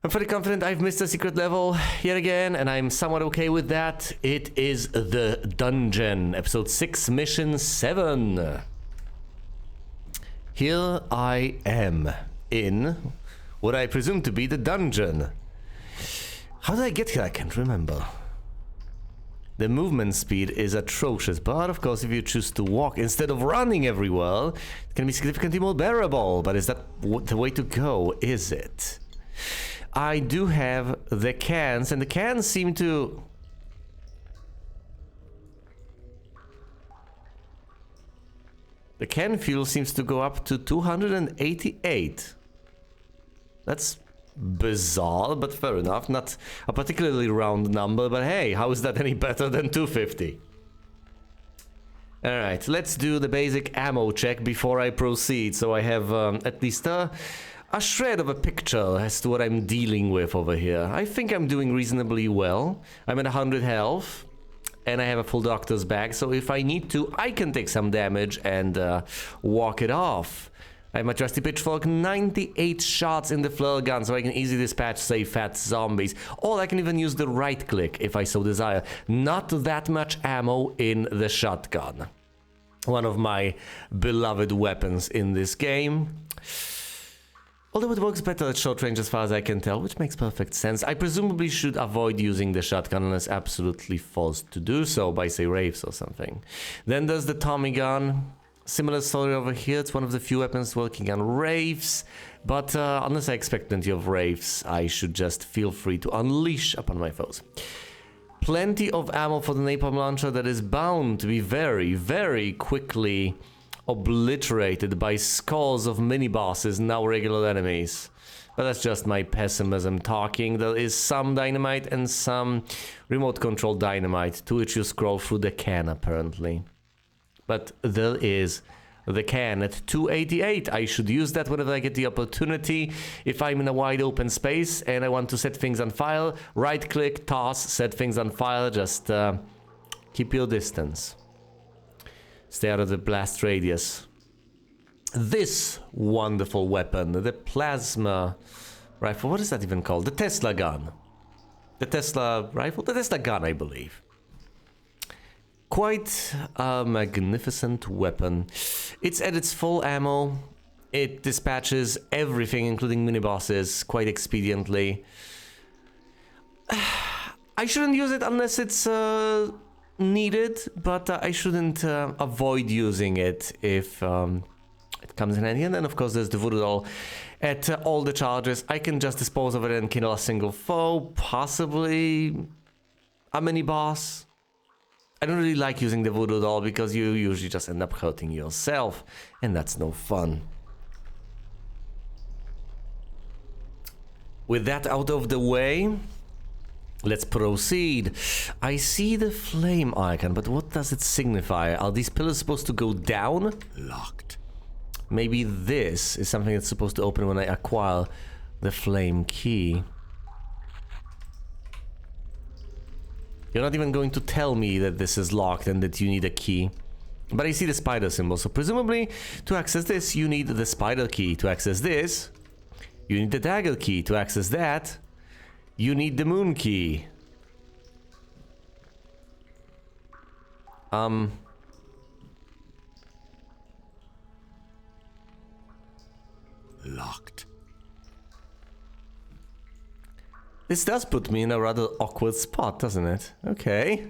I'm pretty confident I've missed a secret level yet again, and I'm somewhat okay with that. It is the dungeon, episode 6, mission 7. Here I am in what I presume to be the dungeon. How did I get here? I can't remember. The movement speed is atrocious, but of course if you choose to walk instead of running everywhere, it can be significantly more bearable. But is that the way to go? Is it? I do have the cans, and the cans seem to... The can fuel seems to go up to 288. That's bizarre, but fair enough. Not a particularly round number, but hey, how is that any better than 250? Alright, let's do the basic ammo check before I proceed, so I have at least a shred of a picture as to what I'm dealing with over here. I think I'm doing reasonably well. I'm at 100 health, and I have a full doctor's bag, so if I need to, I can take some damage and walk it off. I have my trusty pitchfork, 98 shots in the flare gun, so I can easily dispatch, say, fat zombies. Or I can even use the right click if I so desire. Not that much ammo in the shotgun. One of my beloved weapons in this game. Although it works better at short range as far as I can tell, which makes perfect sense. I presumably should avoid using the shotgun unless absolutely forced to do so by, say, Wraiths or something. Then there's the Tommy gun. Similar story over here. It's one of the few weapons working on Wraiths, but unless I expect plenty of Wraiths, I should just feel free to unleash upon my foes. Plenty of ammo for the napalm launcher that is bound to be very, very quickly obliterated by scores of mini-bosses, now regular enemies. But that's just my pessimism talking. There is some dynamite and some remote control dynamite to which you scroll through the can apparently. But there is the can at 288. I should use that whenever I get the opportunity. If I'm in a wide open space and I want to set things on fire, right click, toss, set things on fire, just keep your distance. Stay out of the blast radius. This wonderful weapon, the plasma rifle, what is that even called? The Tesla gun. The Tesla rifle? The Tesla gun, I believe. Quite a magnificent weapon. It's at its full ammo. It dispatches everything, including mini-bosses, quite expediently. I shouldn't use it unless it's needed, but I shouldn't avoid using it if it comes in handy. And then, of course, there's the voodoo doll. At all the charges, I can just dispose of it and kill a single foe, possibly a mini-boss. I don't really like using the voodoo doll because you usually just end up hurting yourself, and that's no fun. With that out of the way, let's proceed. I see the flame icon, but what does it signify? Are these pillars supposed to go down? Locked. Maybe this is something that's supposed to open when I acquire the flame key. You're not even going to tell me that this is locked and that you need a key. But I see the spider symbol, so presumably to access this you need the spider key. To access this, you need the dagger key. To access that, you need the moon key. Locked. This does put me in a rather awkward spot, doesn't it? Okay.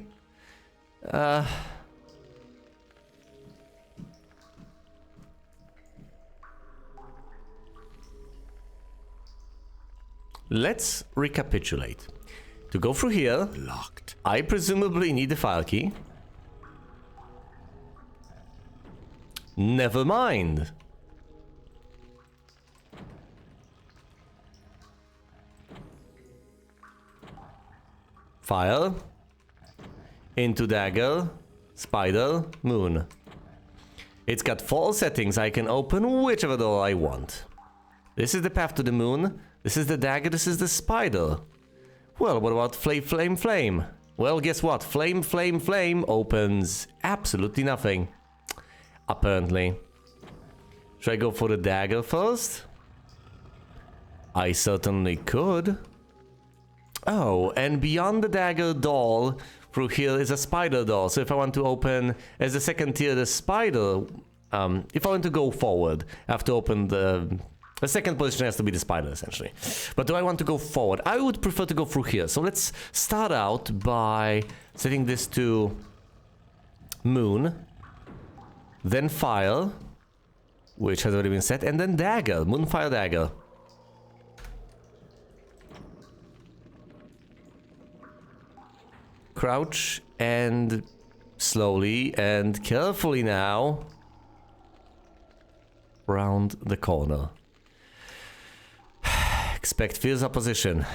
Let's recapitulate. To go through here, locked. I presumably need the file key. Never mind. Fire, into dagger, spider, moon. It's got 4 settings. I can open whichever door I want. This is the path to the moon. This is the dagger. This is the spider. Well, what about flame? Well, guess what? Flame opens absolutely nothing. Apparently. Should I go for the dagger first? I certainly could. Oh, and beyond the dagger door, through here is a spider door. So if I want to open, as the second tier, the spider... if I want to go forward, I have to open the... The second position has to be the spider, essentially. But do I want to go forward? I would prefer to go through here. So let's start out by setting this to moon, then fire, which has already been set, and then dagger, moon, fire, dagger. Crouch and slowly and carefully now round the corner. Expect fierce opposition.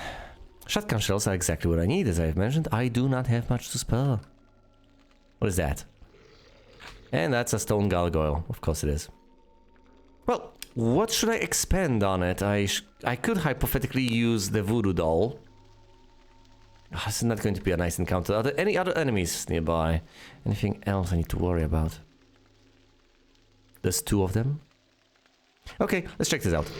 Shotgun shells are exactly what I need, as I have mentioned. I do not have much to spare. What is that? And that's a stone gargoyle. Of course it is. Well, what should I expend on it? I could hypothetically use the voodoo doll. Oh, this is not going to be a nice encounter. Are there any other enemies nearby? Anything else I need to worry about? There's 2 of them. Okay, let's check this out.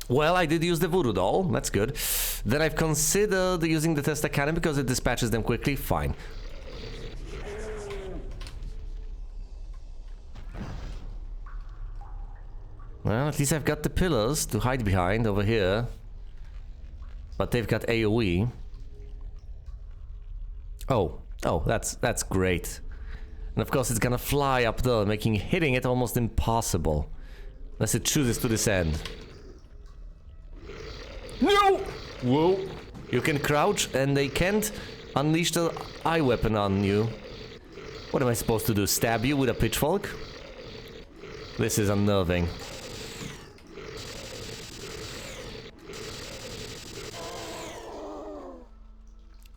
Well, I did use the voodoo doll. That's good. Then I've considered using the tester cannon because it dispatches them quickly. Fine. Well, at least I've got the pillars to hide behind over here. But they've got AoE. Oh, that's great. And of course it's gonna fly up there, making hitting it almost impossible. Unless it chooses to descend. No! Whoa. You can crouch and they can't unleash the eye weapon on you. What am I supposed to do? Stab you with a pitchfork? This is unnerving.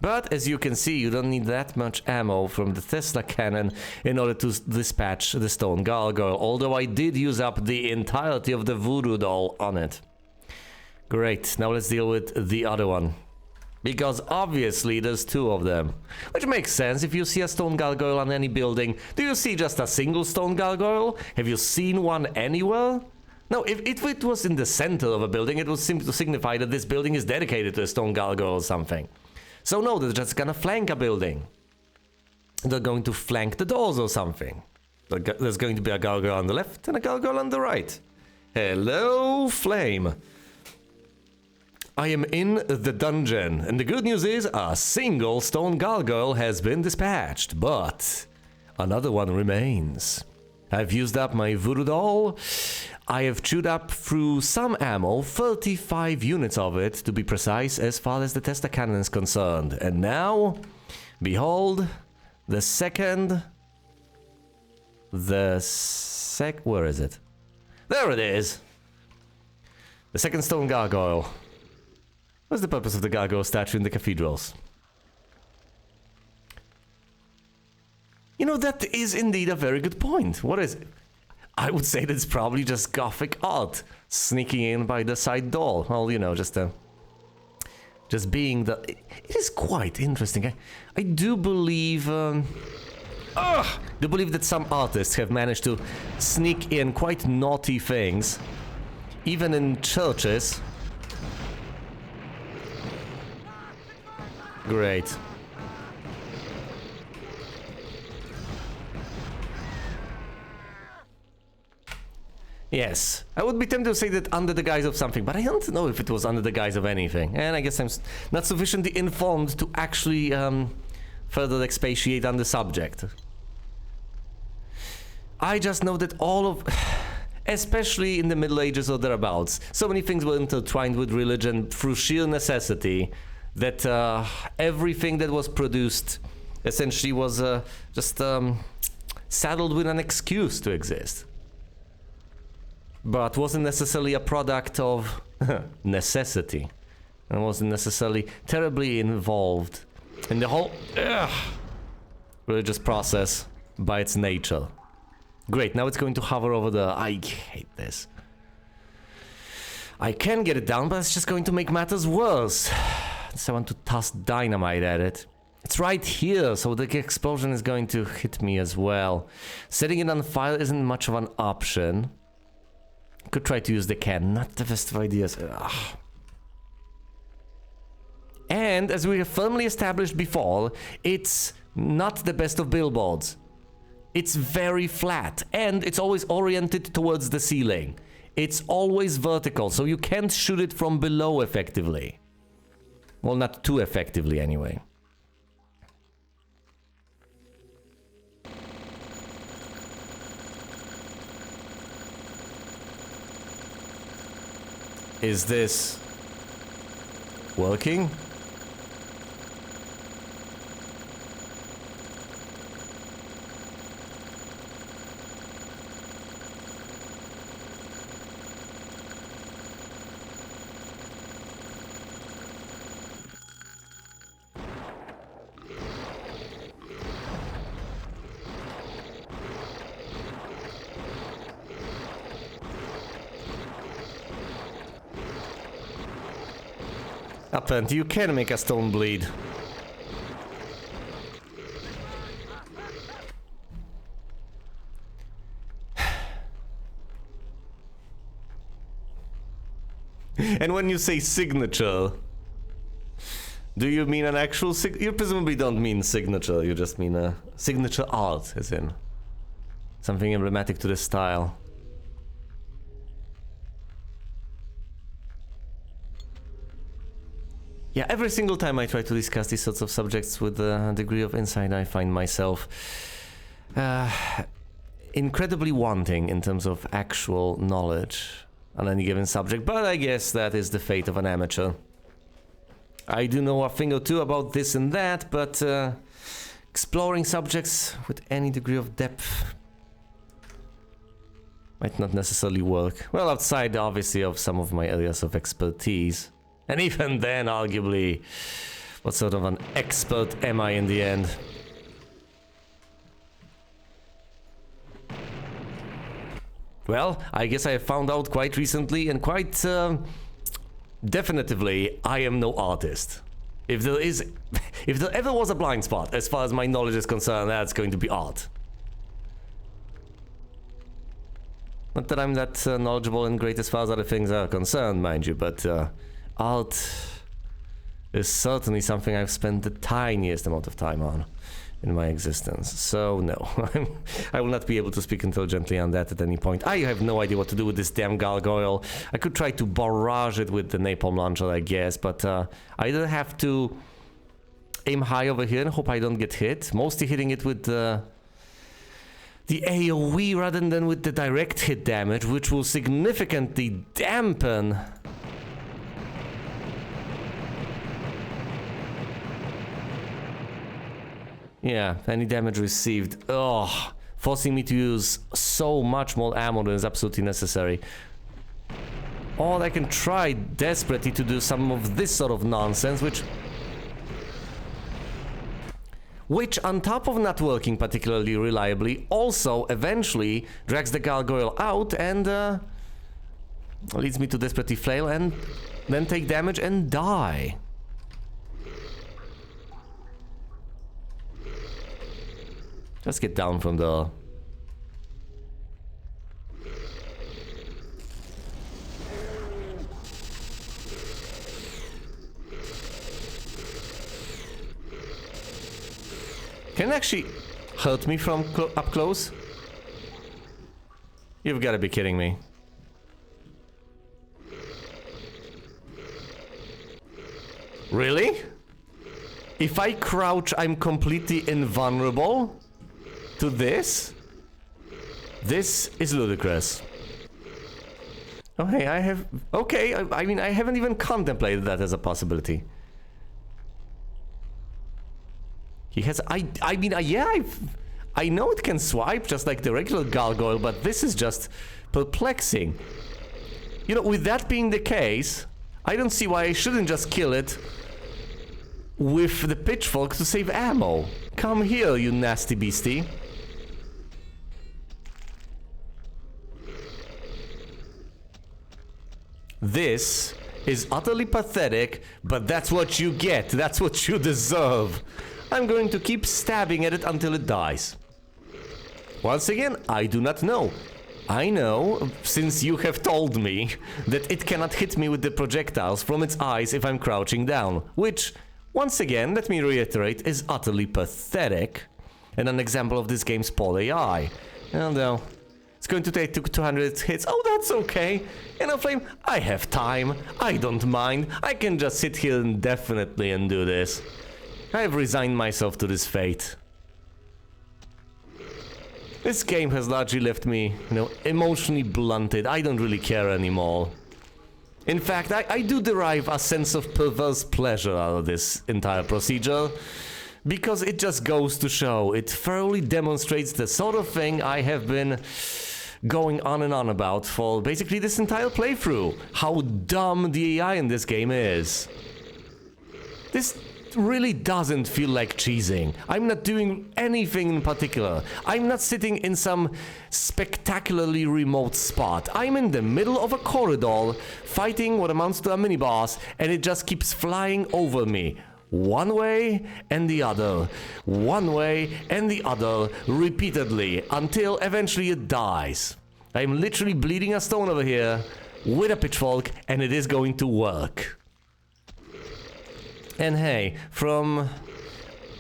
But as you can see, you don't need that much ammo from the Tesla cannon in order to dispatch the stone gargoyle, although I did use up the entirety of the voodoo doll on it. Great, now let's deal with the other one. Because obviously there's 2 of them. Which makes sense. If you see a stone gargoyle on any building, do you see just a single stone gargoyle? Have you seen one anywhere? No, if it was in the center of a building, it would seem to signify that this building is dedicated to a stone gargoyle or something. So no, they're just gonna flank a building. They're going to flank the doors or something. There's going to be a gargoyle on the left and a gargoyle on the right. Hello, flame. I am in the dungeon, and the good news is a single stone gargoyle has been dispatched, but another one remains. I've used up my voodoo doll. I have chewed up through some ammo, 35 units of it to be precise as far as the tester cannon is concerned. And now, behold, where is it? There it is! The second stone gargoyle. What's the purpose of the gargoyle statue in the cathedrals? You know, that is indeed a very good point. What is it? I would say that it's probably just Gothic art sneaking in by the side door. Well, you know, just being the... It is quite interesting. I do believe... do believe that some artists have managed to sneak in quite naughty things, even in churches. Great. Yes, I would be tempted to say that under the guise of something, but I don't know if it was under the guise of anything. And I guess I'm not sufficiently informed to actually further expatiate on the subject. I just know that all of... especially in the Middle Ages or thereabouts, so many things were intertwined with religion through sheer necessity that everything that was produced essentially was just saddled with an excuse to exist. But wasn't necessarily a product of necessity, and wasn't necessarily terribly involved in the whole religious process by its nature. Great, now it's going to hover over the... I hate this. I can get it down, but it's just going to make matters worse. So I want to toss dynamite at it. It's right here, so the explosion is going to hit me as well. Setting it on fire isn't much of an option. Could try to use the can, not the best of ideas. Ugh. And as we have firmly established before, it's not the best of billboards. It's very flat, and it's always oriented towards the ceiling. It's always vertical, so you can't shoot it from below effectively. Well, not too effectively anyway. Is this working? Apparently you can make a stone bleed. And when you say signature, do you mean an actual you presumably don't mean signature, you just mean a signature art, as in something emblematic to the style. Yeah, every single time I try to discuss these sorts of subjects with a degree of insight, I find myself incredibly wanting in terms of actual knowledge on any given subject, but I guess that is the fate of an amateur. I do know a thing or two about this and that, but exploring subjects with any degree of depth might not necessarily work. Well, outside, obviously, of some of my areas of expertise. And even then, arguably, what sort of an expert am I in the end? Well, I guess I have found out quite recently and quite definitively, I am no artist. If there ever was a blind spot, as far as my knowledge is concerned, that's going to be art. Not that I'm that knowledgeable and great as far as other things are concerned, mind you, but art is certainly something I've spent the tiniest amount of time on in my existence. So no, I will not be able to speak intelligently on that at any point. I have no idea what to do with this damn gargoyle. I could try to barrage it with the napalm launcher, I guess, but I either have to aim high over here and hope I don't get hit, mostly hitting it with the AoE rather than with the direct hit damage, which will significantly dampen yeah, any damage received. Ugh, forcing me to use so much more ammo than is absolutely necessary. Or I can try desperately to do some of this sort of nonsense, which on top of not working particularly reliably, also eventually drags the gargoyle out and leads me to desperately flail and then take damage and die. Just get down from the... Can it actually hurt me from up close? You've got to be kidding me. Really? If I crouch, I'm completely invulnerable to this? This is ludicrous. Oh hey, I have... Okay, I mean, I haven't even contemplated that as a possibility. He has... I mean, yeah, I know it can swipe just like the regular gargoyle, but this is just perplexing. You know, with that being the case, I don't see why I shouldn't just kill it with the pitchfork to save ammo. Come here, you nasty beastie. This is utterly pathetic, but that's what you get. That's what you deserve. I'm going to keep stabbing at it until it dies. Once again, I do not know. I know, since you have told me, that it cannot hit me with the projectiles from its eyes if I'm crouching down, which, once again, let me reiterate, is utterly pathetic, and an example of this game's poor AI. Although, it's going to take 200 hits. Oh, that's okay. You know, Flame, I have time. I don't mind. I can just sit here indefinitely and do this. I've resigned myself to this fate. This game has largely left me, emotionally blunted. I don't really care anymore. In fact, I do derive a sense of perverse pleasure out of this entire procedure, because it just goes to show, it thoroughly demonstrates the sort of thing I have been going on and on about for basically this entire playthrough. How dumb the AI in this game is. This really doesn't feel like cheesing. I'm not doing anything in particular. I'm not sitting in some spectacularly remote spot. I'm in the middle of a corridor fighting what amounts to a mini-boss, and it just keeps flying over me. One way and the other. One way and the other repeatedly until eventually it dies. I'm literally bleeding a stone over here with a pitchfork, and it is going to work. And hey, from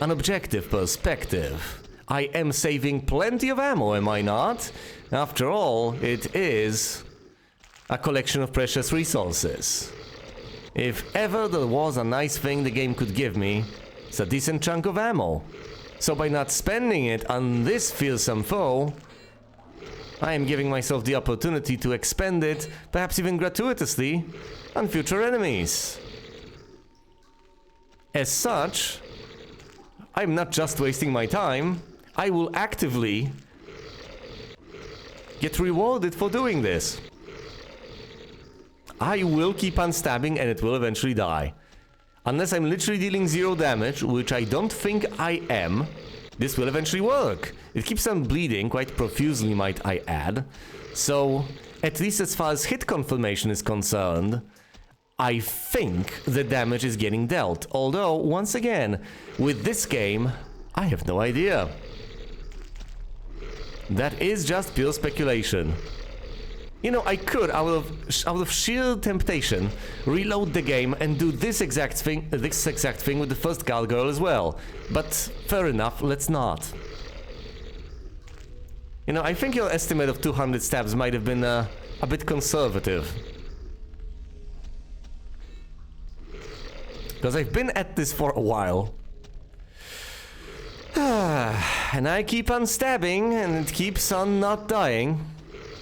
an objective perspective, I am saving plenty of ammo, am I not? After all, it is a collection of precious resources. If ever there was a nice thing the game could give me, it's a decent chunk of ammo. So by not spending it on this fearsome foe, I am giving myself the opportunity to expend it, perhaps even gratuitously, on future enemies. As such, I'm not just wasting my time, I will actively get rewarded for doing this. I will keep on stabbing and it will eventually die. Unless I'm literally dealing 0 damage, which I don't think I am, this will eventually work. It keeps on bleeding quite profusely, might I add. So, at least as far as hit confirmation is concerned, I think the damage is getting dealt. Although, once again, with this game, I have no idea. That is just pure speculation. You know, I could, out of sheer temptation, reload the game and do this exact thing with the first Gargoyle as well. But fair enough, let's not. You know, I think your estimate of 200 stabs might have been a bit conservative. Because I've been at this for a while. And I keep on stabbing and it keeps on not dying.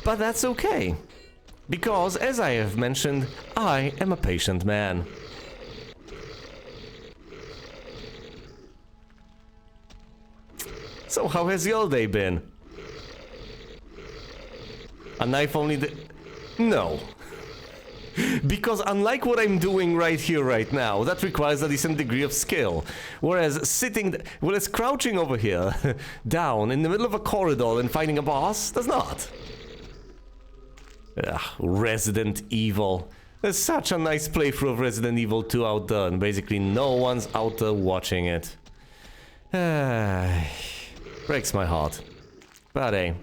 But that's okay. Because, as I have mentioned, I am a patient man. So how has your day been? A knife only No. Because unlike what I'm doing right here, right now, that requires a decent degree of skill. Whereas crouching over here, down, in the middle of a corridor and fighting a boss, does not. Ugh, Resident Evil. There's such a nice playthrough of Resident Evil 2 out there, and basically no one's out there watching it. Breaks my heart. But hey.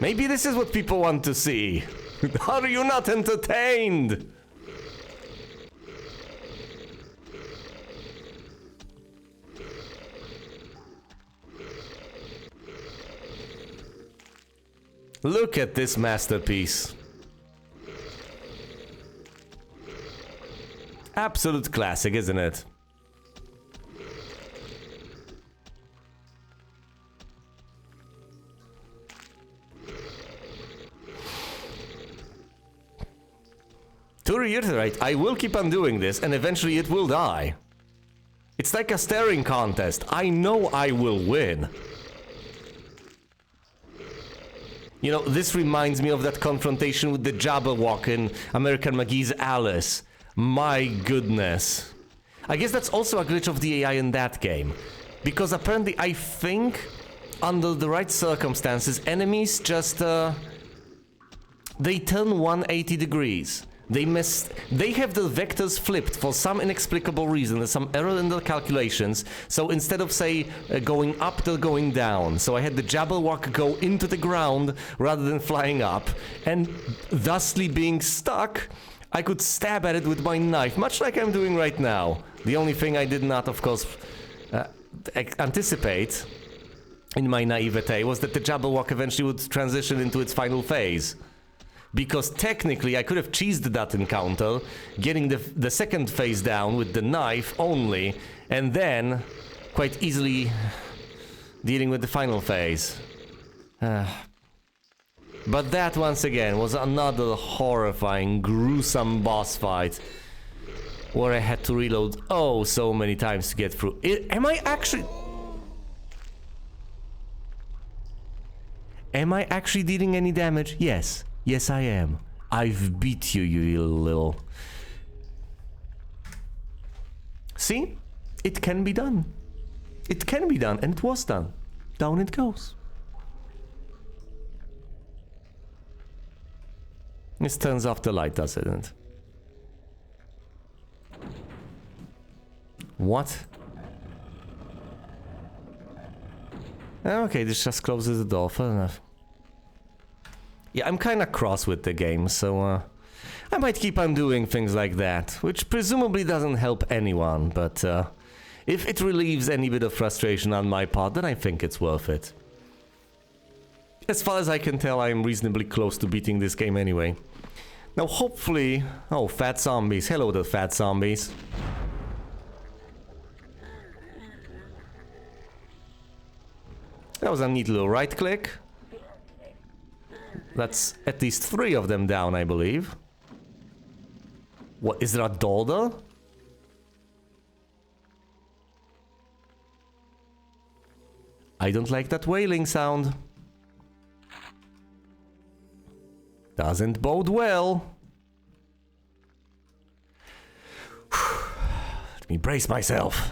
Maybe this is what people want to see. Are you not entertained? Look at this masterpiece. Absolute classic, isn't it? To reiterate, I will keep on doing this and eventually it will die. It's like a staring contest. I know I will win. You know, this reminds me of that confrontation with the Jabberwock in American McGee's Alice. My goodness. I guess that's also a glitch of the AI in that game. Because apparently I think, under the right circumstances, enemies just, they turn 180 degrees. They have the vectors flipped for some inexplicable reason. There's some error in the calculations. So instead of, say, going up, they're going down. So I had the Jabberwock go into the ground rather than flying up. And thusly being stuck, I could stab at it with my knife, much like I'm doing right now. The only thing I did not, of course, anticipate in my naivete was that the Jabberwock eventually would transition into its final phase. Because technically I could have cheesed that encounter, getting the second phase down with the knife only, and then quite easily dealing with the final phase. But that, once again, was another horrifying, gruesome boss fight where I had to reload oh so many times to get through. Am I actually dealing any damage? Yes. Yes, I am. I've beat you, you little... See? It can be done. It can be done, and it was done. Down it goes. This turns off the light, doesn't it? What? Okay, this just closes the door, fair enough. Yeah, I'm kinda cross with the game, so I might keep on doing things like that, which presumably doesn't help anyone, but if it relieves any bit of frustration on my part, then I think it's worth it. As far as I can tell, I'm reasonably close to beating this game anyway. Now hopefully... Oh, fat zombies. Hello there, fat zombies. That was a neat little right click. That's at least 3 of them down, I believe. What, is there a door there? I don't like that wailing sound. Doesn't bode well. Let me brace myself.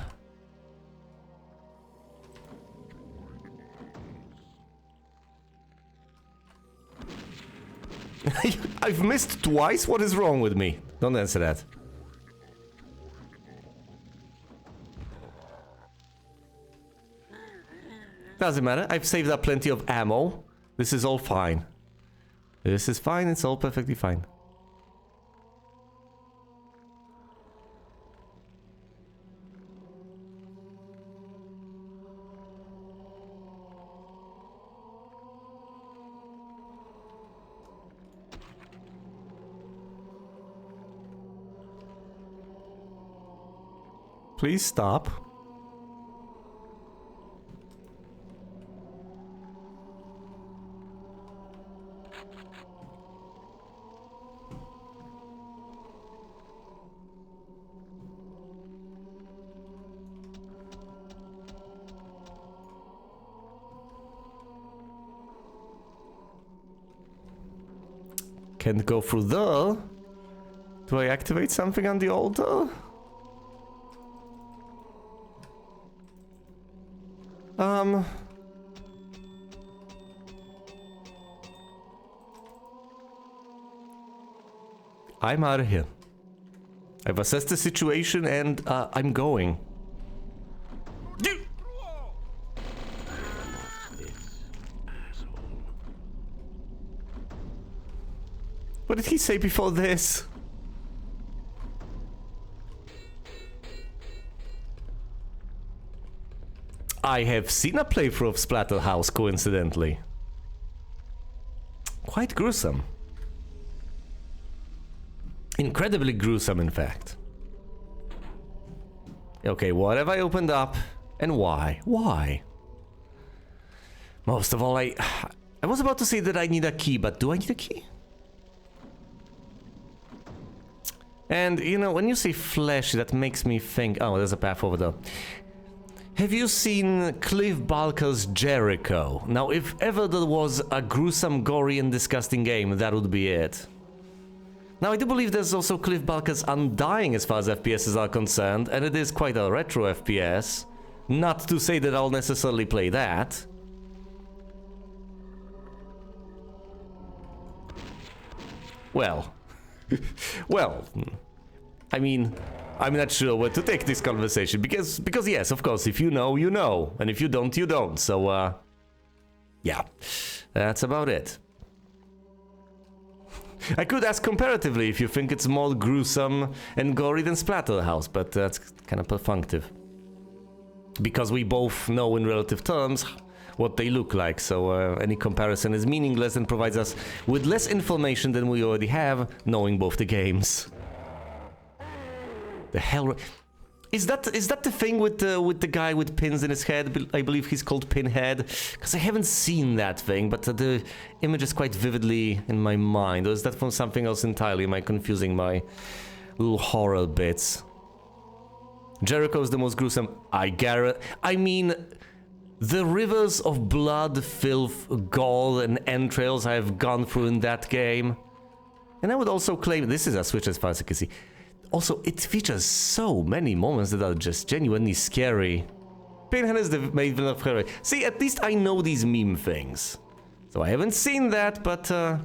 I've missed twice? What is wrong with me? Don't answer that. Doesn't matter. I've saved up plenty of ammo. This is all fine. This is fine. It's all perfectly fine. Please stop. Can't go through there. Do I activate something on the altar? I'm out of here. I've assessed the situation and I'm going. What did he say before this? I have seen a playthrough of Splatterhouse, coincidentally. Quite gruesome. Incredibly gruesome, in fact. Okay, what have I opened up? And why? Why? Most of all, I was about to say that I need a key, but do I need a key? And, you know, when you say flesh, that makes me think... Oh, there's a path over there. Have you seen Cliff Barker's Jericho? Now, if ever there was a gruesome, gory, and disgusting game, that would be it. Now, I do believe there's also Cliff Barker's Undying as far as FPSs are concerned, and it is quite a retro FPS. Not to say that I'll necessarily play that. Well, Well, I mean, I'm not sure where to take this conversation because yes, of course, if you know, you know, and if you don't, you don't. So, yeah, that's about it. I could ask comparatively if you think it's more gruesome and gory than Splatterhouse, but that's kind of perfunctive. Because we both know in relative terms what they look like, so any comparison is meaningless and provides us with less information than we already have, knowing both the games. The hell... Is that the thing with the guy with pins in his head? I believe he's called Pinhead. Because I haven't seen that thing, but the image is quite vividly in my mind. Or is that from something else entirely? Am I confusing my little horror bits? Jericho's the most gruesome. I mean, the rivers of blood, filth, gall, and entrails I have gone through in that game. And I would also claim this is a Switch as far as I can see. Also, it features so many moments that are just genuinely scary. Pinhead is the main villain of Hellraiser. See, at least I know these meme things. So I haven't seen that, but how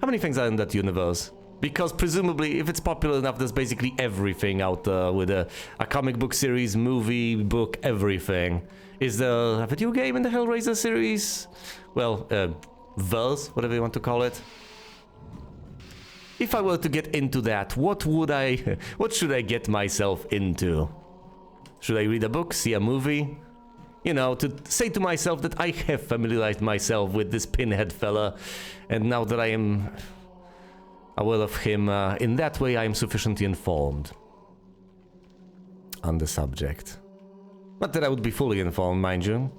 many things are in that universe? Because presumably, if it's popular enough, there's basically everything out there with a comic book series, movie, book, everything. Is there a video game in the Hellraiser series? Well, verse, whatever you want to call it. If I were to get into that, what should I get myself into? Should I read a book, see a movie? You know, to say to myself that I have familiarized myself with this Pinhead fella, and now that I am aware of him, in that way I am sufficiently informed on the subject. Not that I would be fully informed, mind you.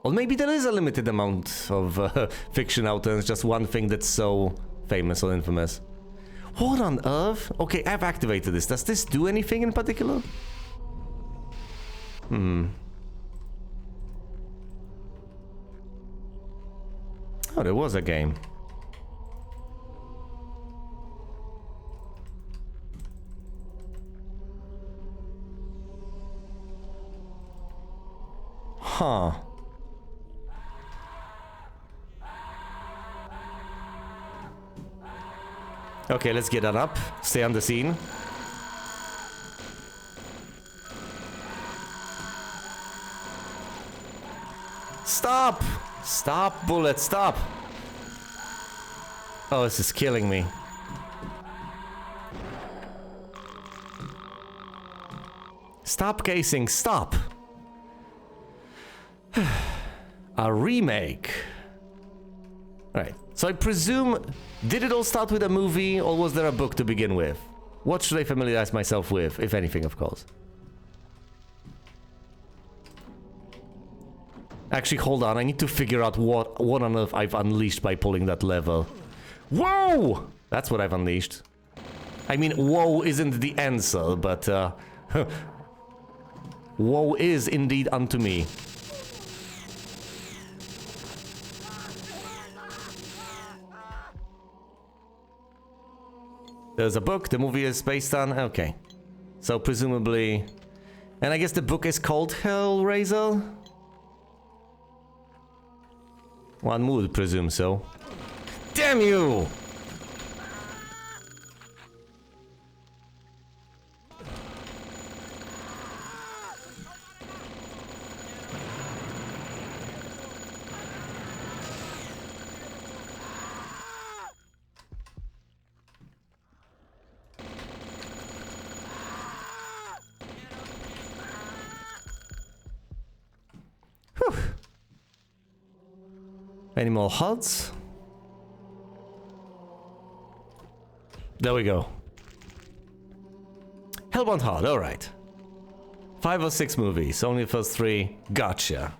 Or maybe there is a limited amount of fiction out there, and it's just one thing that's so famous or infamous. What on earth? Okay, I've activated this. Does this do anything in particular? Oh, there was a game. Huh. Okay, let's get that up. Stay on the scene. Stop! Stop, bullet, stop! Oh, this is killing me. Stop casing, stop! A remake. Alright, so I presume... Did it all start with a movie, or was there a book to begin with? What should I familiarize myself with, if anything, of course? Actually, hold on, I need to figure out what on earth I've unleashed by pulling that lever. Whoa! That's what I've unleashed. I mean, whoa isn't the answer, but, woe is indeed unto me. There's a book, the movie is based on... Okay. So presumably... And I guess the book is called Hellraiser? One would presume so. Damn you! Any more HUDs? There we go. Hellbound HUD, alright. 5 or 6 movies, only the first 3. Gotcha.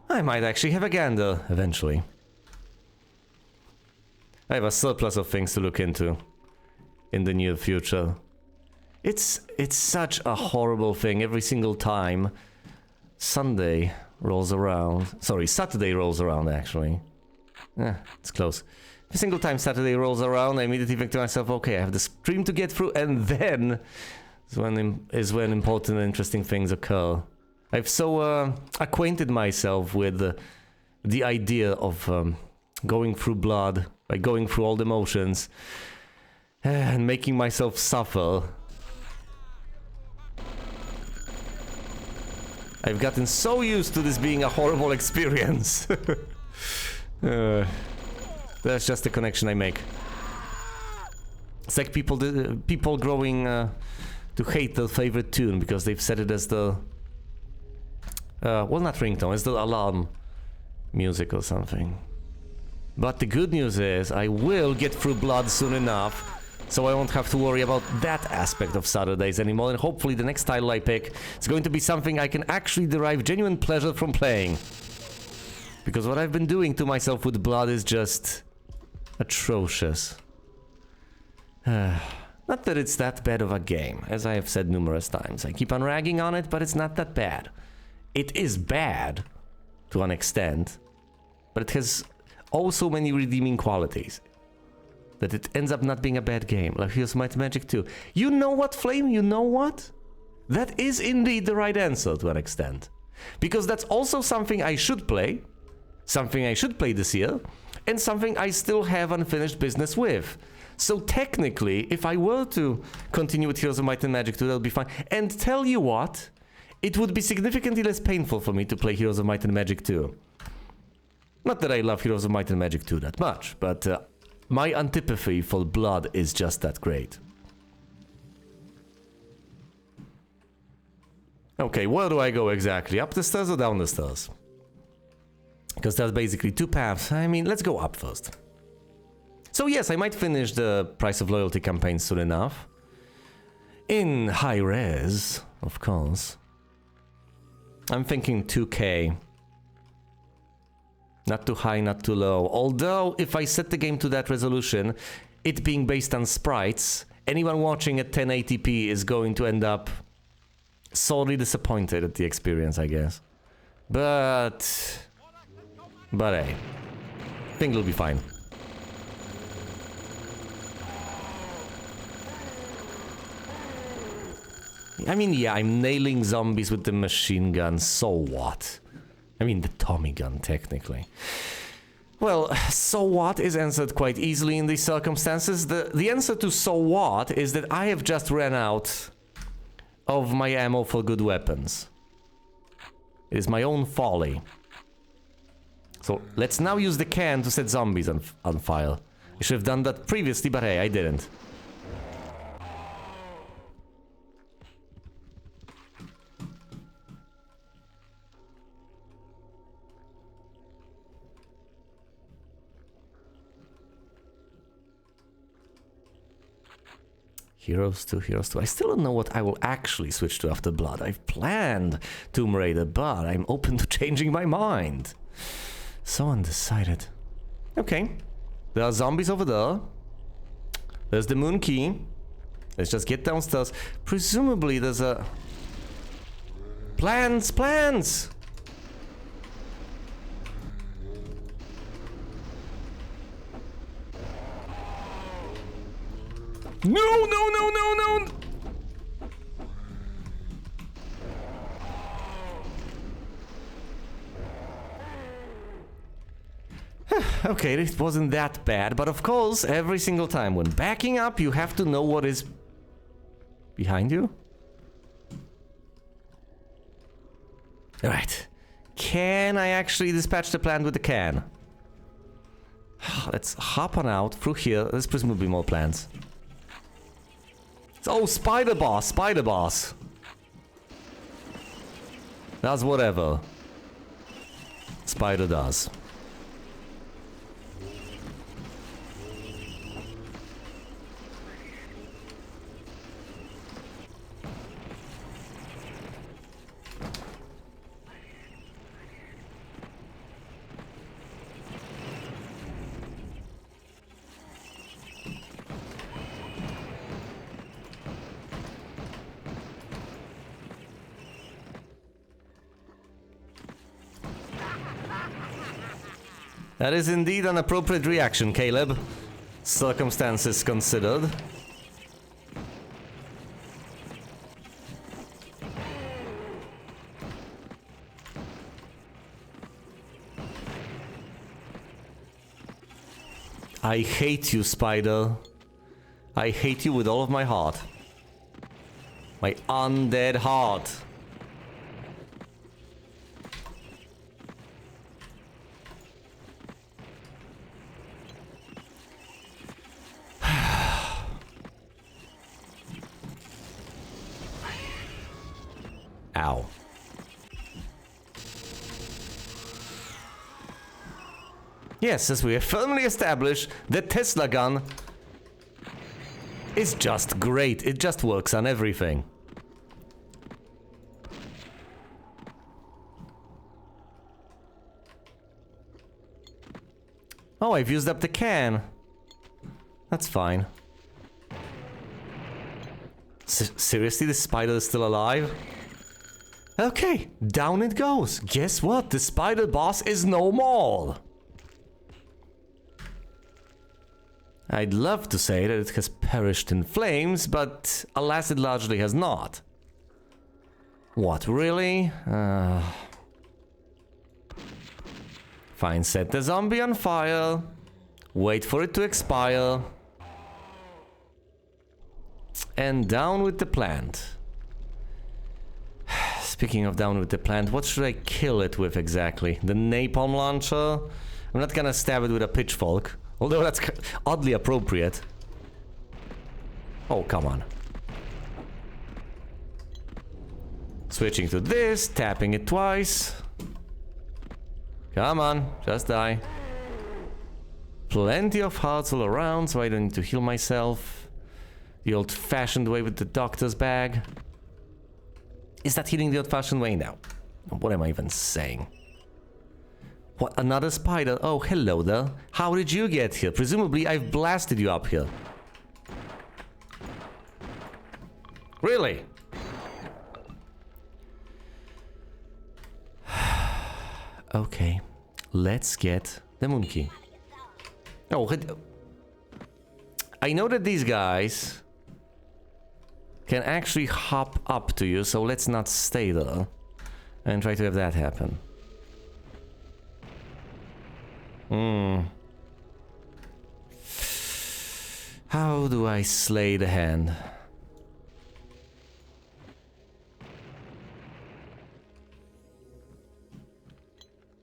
I might actually have a gander, eventually. I have a surplus of things to look into in the near future. It's such a horrible thing every single time Sunday rolls around. Sorry, Saturday rolls around, actually. It's close. Every single time Saturday rolls around, I immediately think to myself, okay, I have the stream to get through, and then is when important and interesting things occur. I've so acquainted myself with the idea of going through blood, by going through all the motions, and making myself suffer. I've gotten so used to this being a horrible experience. That's just the connection I make. It's like people growing to hate their favorite tune because they've set it as the well, not ringtone, as the alarm music or something. But the good news is I will get through blood soon enough, so I won't have to worry about that aspect of Saturdays anymore, and hopefully the next title I pick is going to be something I can actually derive genuine pleasure from playing. Because what I've been doing to myself with blood is just atrocious. Not that it's that bad of a game, as I have said numerous times. I keep on ragging on it, but it's not that bad. It is bad, to an extent, but it has also many redeeming qualities. That it ends up not being a bad game, like Heroes of Might and Magic 2. You know what, Flame? You know what? That is indeed the right answer, to an extent. Because that's also something I should play, something I should play this year, and something I still have unfinished business with. So technically, if I were to continue with Heroes of Might and Magic 2, that would be fine. And tell you what, it would be significantly less painful for me to play Heroes of Might and Magic 2. Not that I love Heroes of Might and Magic 2 that much, but my antipathy for blood is just that great. Okay, where do I go exactly? Up the stairs or down the stairs? Because there's basically two paths. I mean, let's go up first. So yes, I might finish the Price of Loyalty campaign soon enough. In high res, of course. I'm thinking 2K. Not too high, not too low. Although, if I set the game to that resolution, it being based on sprites, anyone watching at 1080p is going to end up sorely disappointed at the experience, I guess. But hey, I think it'll be fine. I mean, yeah, I'm nailing zombies with the machine gun, so what? I mean, the Tommy gun, technically. Well, so what is answered quite easily in these circumstances. The answer to so what is that I have just ran out of my ammo for good weapons. It is my own folly. So let's now use the can to set zombies on fire. I should have done that previously, but hey, I didn't. Heroes 2, Heroes 2. I still don't know what I will actually switch to after Blood. I've planned Tomb Raider, but I'm open to changing my mind. So undecided. Okay. There are zombies over there. There's the moon key. Let's just get downstairs. Presumably there's a... Plans! Plans! No, no, no, no, no! Okay, it wasn't that bad, but of course, every single time when backing up, you have to know what is behind you. Alright. Can I actually dispatch the plant with the can? Let's hop on out through here. There's presumably more plants. Oh, spider boss, spider boss. Does whatever spider does. That is indeed an appropriate reaction, Caleb. Circumstances considered. I hate you, spider. I hate you with all of my heart. My undead heart. Ow. Yes, as we have firmly established, the Tesla gun is just great. It just works on everything. Oh, I've used up the can. That's fine. Seriously, the spider is still alive? Okay, down it goes. Guess what? The spider boss is no more. I'd love to say that it has perished in flames, but alas, it largely has not. What, really? Fine, set the zombie on fire. Wait for it to expire. And down with the plant. Speaking of down with the plant, what should I kill it with exactly? The napalm launcher? I'm not gonna stab it with a pitchfork. Although that's oddly appropriate. Oh, come on. Switching to this, tapping it twice. Come on, just die. Plenty of hearts all around, so I don't need to heal myself. The old-fashioned way with the doctor's bag. Is that healing the old-fashioned way now? What am I even saying? What, another spider? Oh, hello there. How did you get here? Presumably I've blasted you up here. Really? Okay, let's get the monkey. Oh, I know that these guys can actually hop up to you, so let's not stay there and try to have that happen. How do I slay the hand?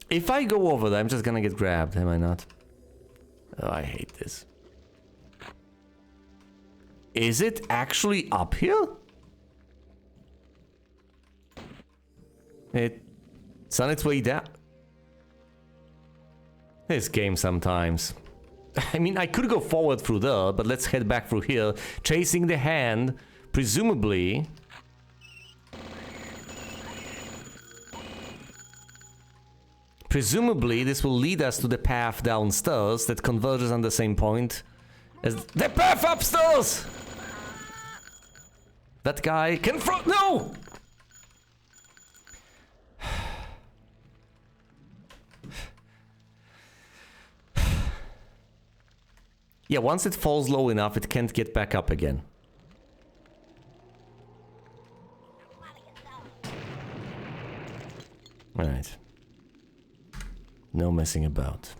If I go over there, I'm just gonna get grabbed, am I not? Oh, I hate this. Is it actually up here? It's on its way down. This game sometimes. I mean, I could go forward through there, but let's head back through here. Chasing the hand, presumably. Presumably, this will lead us to the path downstairs that converges on the same point as the path upstairs! That guy can throw— No! Yeah, once it falls low enough, it can't get back up again. Alright. No messing about.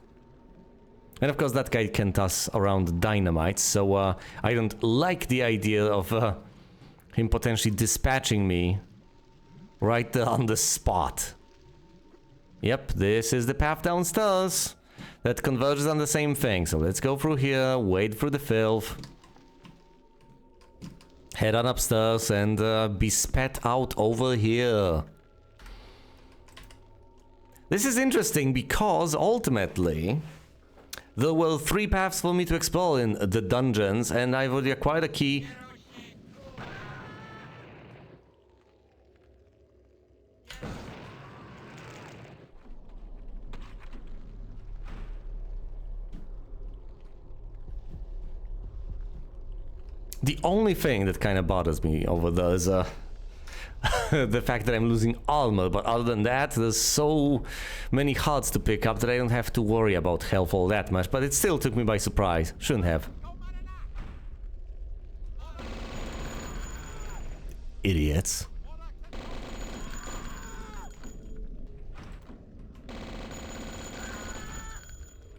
And of course that guy can toss around dynamite, so I don't like the idea of him potentially dispatching me right there on the spot. Yep, this is the path downstairs that converges on the same thing. So let's go through here, wade through the filth, head on upstairs and be spat out over here. This is interesting because ultimately there were 3 paths for me to explore in the dungeons, and I've already acquired a key. The only thing that kind of bothers me over there is the fact that I'm losing armor, but other than that, there's so many hearts to pick up that I don't have to worry about health all that much, but it still took me by surprise. Shouldn't have. Idiots.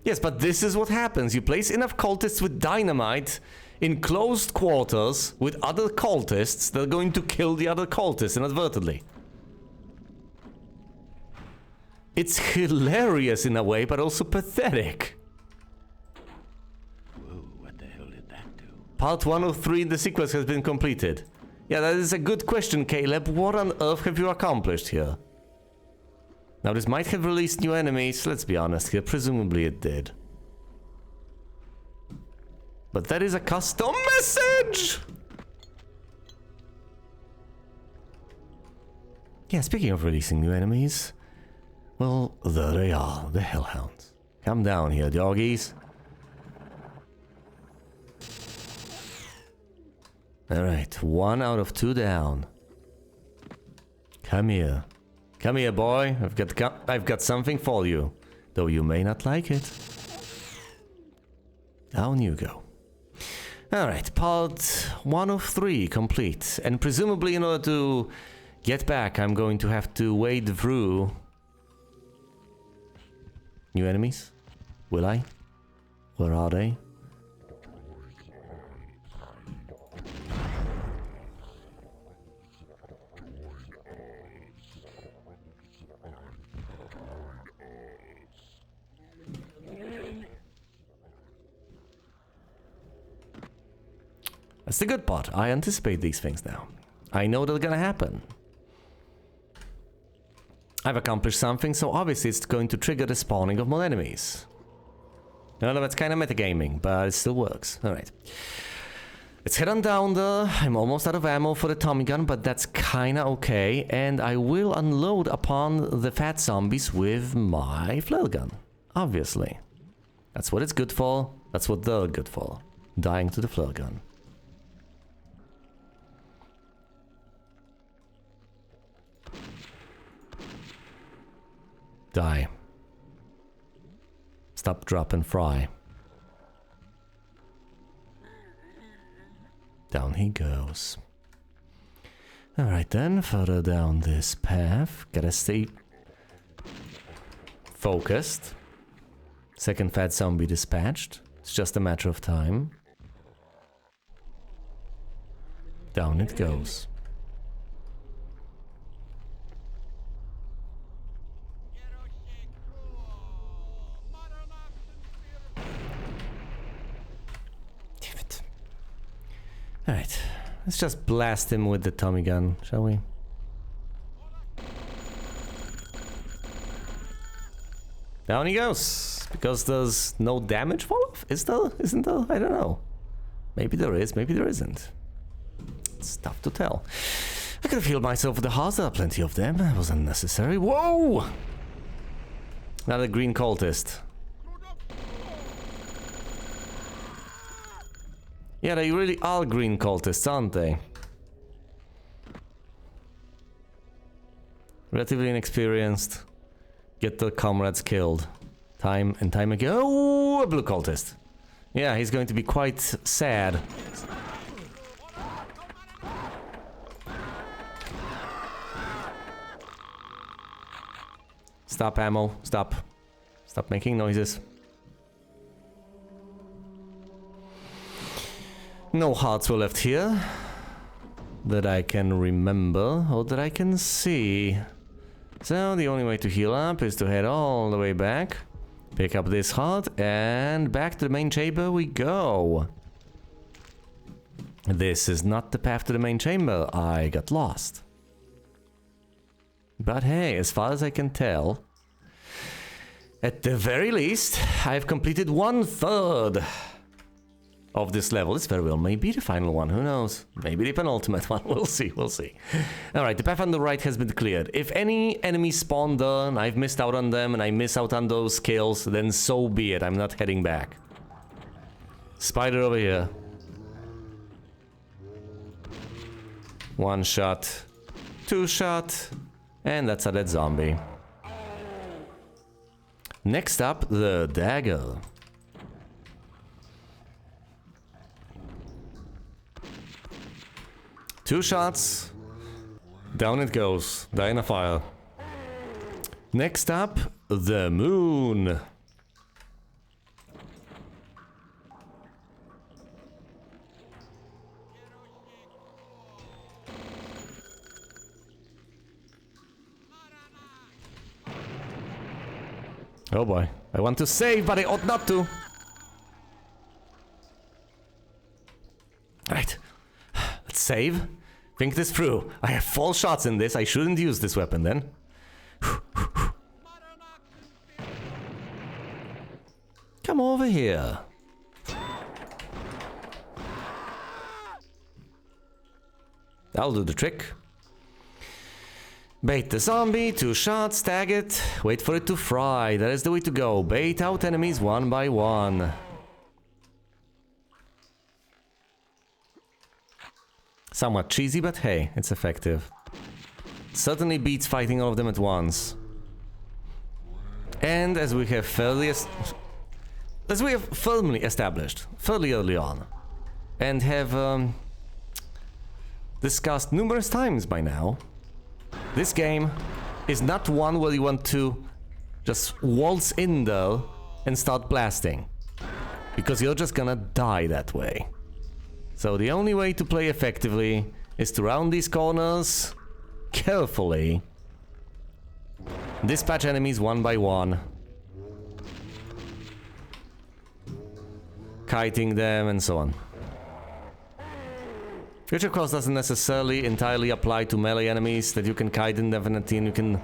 Yes, but this is what happens. You place enough cultists with dynamite in closed quarters with other cultists, they're going to kill the other cultists inadvertently. It's hilarious in a way, but also pathetic. Whoa, what the hell did that do? Part 103 in the sequence has been completed. Yeah, that is a good question, Caleb. What on earth have you accomplished here? Now, this might have released new enemies, let's be honest here. Presumably it did. But that is a custom message! Yeah, speaking of releasing new enemies... Well, there they are, the Hellhounds. Come down here, doggies. Alright, 1 out of 2 down. Come here. Come here, boy. I've got something for you. Though you may not like it. Down you go. Alright, part 1 of 3 complete. And presumably in order to get back, I'm going to have to wade through... New enemies? Will I? Where are they? That's the good part. I anticipate these things now. I know they're gonna happen. I've accomplished something, so obviously it's going to trigger the spawning of more enemies. I know that's kind of metagaming, but it still works. Alright. Let's head on down there. I'm almost out of ammo for the Tommy gun, but that's kinda okay. And I will unload upon the fat zombies with my flare gun. Obviously. That's what it's good for. That's what they're good for. Dying to the flare gun. Die. Stop, drop, and fry. Down he goes. Alright then, further down this path. Gotta stay focused. Second fat zombie dispatched. It's just a matter of time. Down it goes. Alright, let's just blast him with the Tommy gun, shall we? Down he goes, because there's no damage fall off? Is there? Isn't there? I don't know. Maybe there is, maybe there isn't. It's tough to tell. I could have healed myself with the hearts, there are plenty of them. That was unnecessary. Whoa! Another green cultist. Yeah, they really are green cultists, aren't they? Relatively inexperienced. Get their comrades killed. Time and time again. Oh, a blue cultist. Yeah, he's going to be quite sad. Stop, ammo. Stop. Stop making noises. No hearts were left here that I can remember or that I can see. So the only way to heal up is to head all the way back, pick up this heart, and back to the main chamber we go. This is not the path to the main chamber. I got lost. But hey, as far as I can tell, at the very least, I've completed 1/3 of this level. This very well may be the final one, who knows? Maybe the penultimate one, we'll see, we'll see. Alright, the path on the right has been cleared. If any enemies spawn there and I've missed out on them and I miss out on those kills, then so be it, I'm not heading back. Spider over here. 1 shot, 2 shot, and that's a dead zombie. Next up, the dagger. Two shots, down it goes, die in a fire. Next up, the moon. Oh boy. I want to save, but I ought not to. Right. Let's save. Think this through. I have 4 shots in this. I shouldn't use this weapon then. Come over here. That'll do the trick. Bait the zombie, 2 shots, tag it, wait for it to fry. That is the way to go. Bait out enemies one by one. Somewhat cheesy, but hey, it's effective. Certainly beats fighting all of them at once. And as we have firmly established, fairly early on, and have discussed numerous times by now, this game is not one where you want to just waltz in there and start blasting, because you're just gonna die that way. So the only way to play effectively is to round these corners carefully, dispatch enemies one by one, kiting them and so on. Which of course doesn't necessarily entirely apply to melee enemies that you can kite indefinitely and you can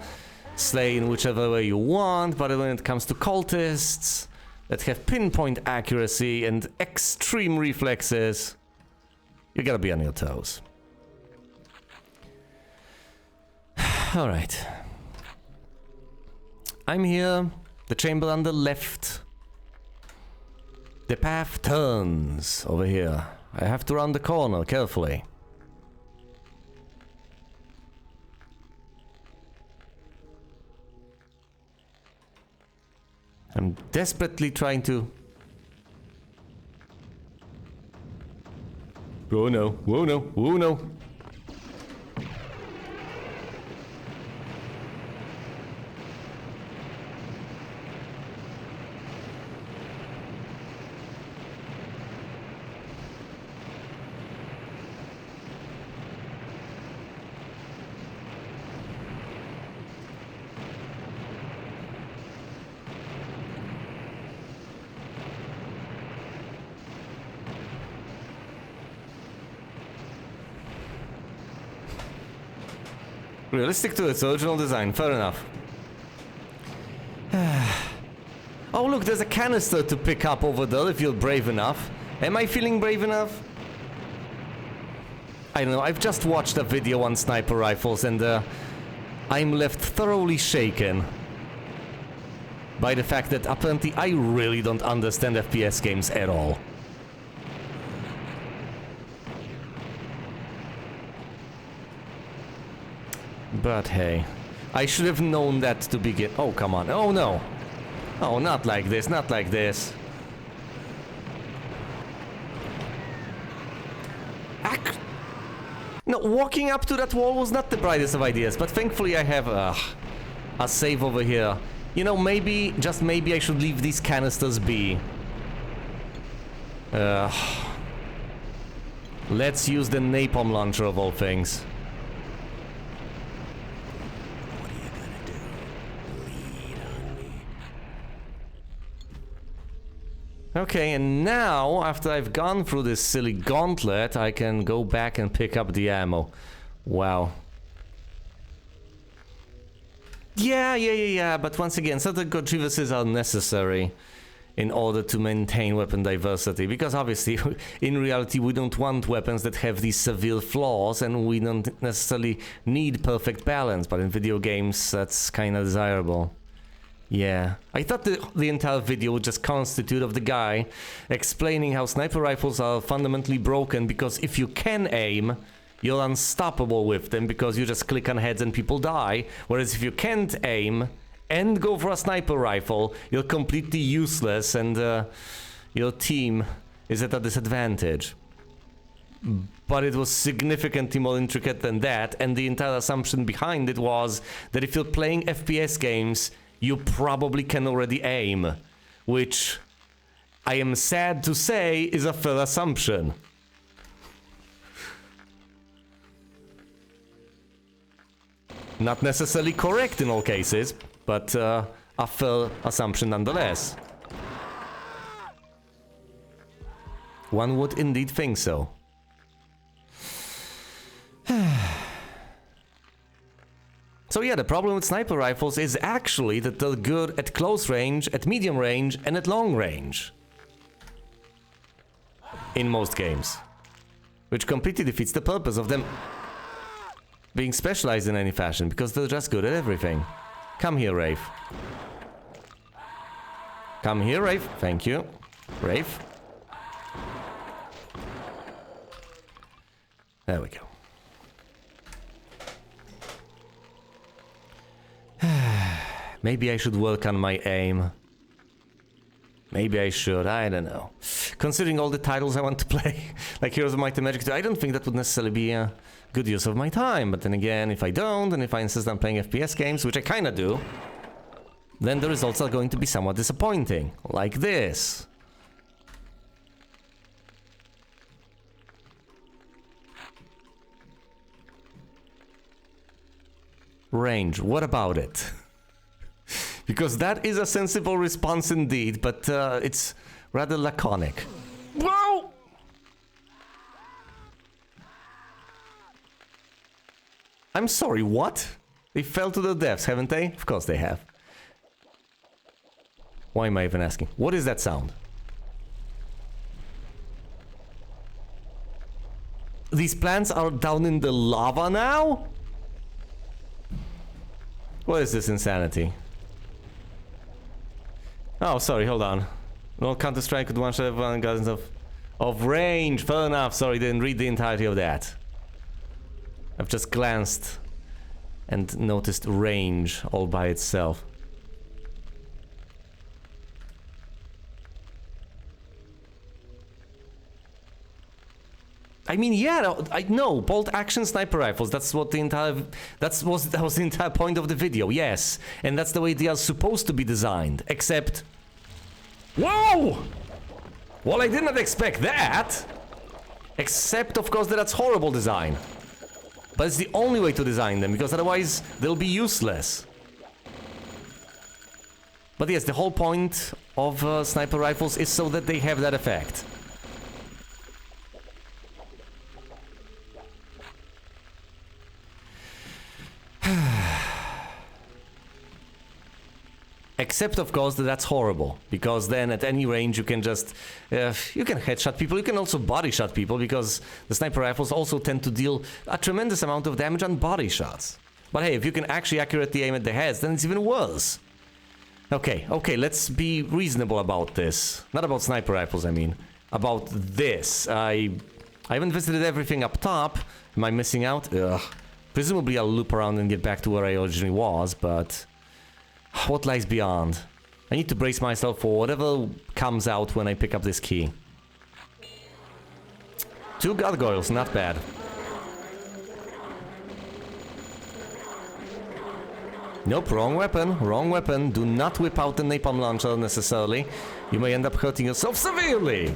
slay in whichever way you want, but when it comes to cultists that have pinpoint accuracy and extreme reflexes, you gotta be on your toes. Alright. I'm here, the chamber on the left. The path turns over here. I have to round the corner carefully. I'm desperately trying to... Oh no, oh no, oh no. Realistic to its original design, fair enough. Oh look, there's a canister to pick up over there if you're brave enough. Am I feeling brave enough? I don't know, I've just watched a video on sniper rifles and I'm left thoroughly shaken by the fact that apparently I really don't understand FPS games at all. But hey, I should have known that to begin. Oh, come on. Oh, no. Oh, not like this, not like this. No, walking up to that wall was not the brightest of ideas, but thankfully I have a save over here. You know, maybe, just maybe I should leave these canisters be. Let's use the napalm launcher of all things. Okay, and now, after I've gone through this silly gauntlet, I can go back and pick up the ammo. Wow. Yeah, but once again, certain contrivances are necessary in order to maintain weapon diversity, because obviously, in reality, we don't want weapons that have these severe flaws, and we don't necessarily need perfect balance, but in video games, that's kinda desirable. Yeah, I thought the entire video would just constitute of the guy explaining how sniper rifles are fundamentally broken because if you can aim, you're unstoppable with them because you just click on heads and people die, whereas if you can't aim and go for a sniper rifle, you're completely useless and your team is at a disadvantage. But it was significantly more intricate than that, and the entire assumption behind it was that if you're playing FPS games, you probably can already aim, which I am sad to say is a fair assumption. Not necessarily correct in all cases, but a fair assumption nonetheless. One would indeed think so. So yeah, the problem with sniper rifles is actually that they're good at close range, at medium range, and at long range. In most games. Which completely defeats the purpose of them being specialized in any fashion, because they're just good at everything. Come here, Rafe. Come here, Rafe. Thank you. Rafe. There we go. Maybe I should work on my aim. Maybe I should, I don't know. Considering all the titles I want to play, like Heroes of Might and Magic 2, I don't think that would necessarily be a good use of my time. But then again, if I don't, and if I insist on playing FPS games, which I kinda do, then the results are going to be somewhat disappointing. Like this. Range, what about it? Because that is a sensible response indeed, but it's rather laconic. Whoa! I'm sorry, what? They fell to their deaths, haven't they? Of course they have. Why am I even asking? What is that sound? These plants are down in the lava now? What is this insanity? Oh, sorry, hold on. No Counter-Strike with one shot of 1 guns of range. Fair enough, sorry, didn't read the entirety of that. I've just glanced and noticed range all by itself. I mean, yeah, I know, bolt action sniper rifles, that's what the entire, that was the entire point of the video, yes. And that's the way they are supposed to be designed, except... Whoa! Well, I did not expect that! Except, of course, that that's horrible design. But it's the only way to design them, because otherwise they'll be useless. But yes, the whole point of sniper rifles is so that they have that effect. Except, of course, that that's horrible, because then at any range you can just... you can headshot people, you can also body shot people, because the sniper rifles also tend to deal a tremendous amount of damage on body shots. But hey, if you can actually accurately aim at the heads, then it's even worse. Okay, let's be reasonable about this. Not about sniper rifles, I mean. About this. I haven't visited everything up top. Am I missing out? Ugh. Presumably I'll loop around and get back to where I originally was, but... what lies beyond? I need to brace myself for whatever comes out when I pick up this key. 2 gargoyles, not bad. Nope, wrong weapon, wrong weapon. Do not whip out the napalm launcher necessarily. You may end up hurting yourself severely.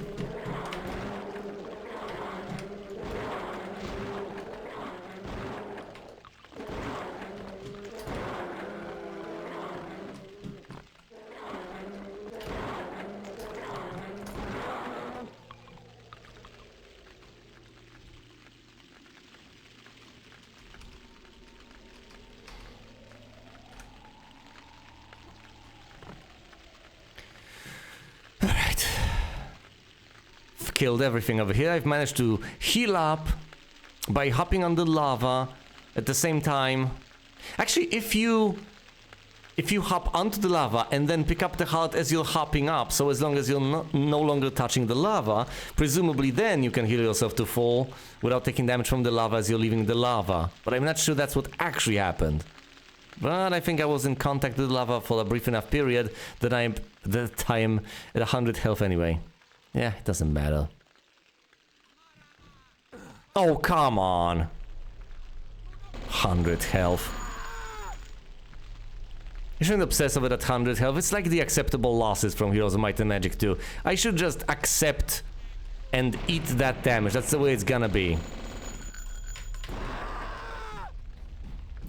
Killed everything over here. I've managed to heal up by hopping on the lava at the same time. Actually, if you hop onto the lava and then pick up the heart as you're hopping up, so as long as you're no longer touching the lava, presumably then you can heal yourself to full without taking damage from the lava as you're leaving the lava. But I'm not sure that's what actually happened. But I think I was in contact with the lava for a brief enough period that I am at 100 health anyway. Yeah, it doesn't matter. Oh, come on. 100 health. I shouldn't obsess over that 100 health. It's like the acceptable losses from Heroes of Might and Magic 2. I should just accept and eat that damage. That's the way it's gonna be.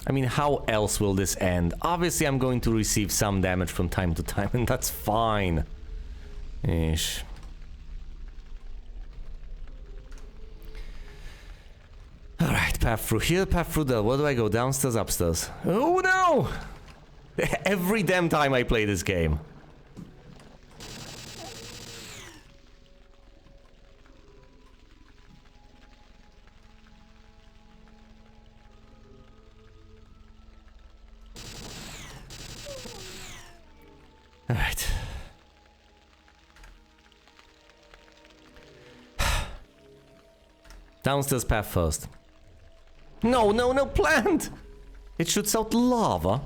I mean, how else will this end? Obviously, I'm going to receive some damage from time to time, and that's fine. Ish. Alright, path through here, path through there. Where do I go? Downstairs, upstairs? Oh no! Every damn time I play this game. Alright. Downstairs path first. No, no, no, plant! It shoots out lava.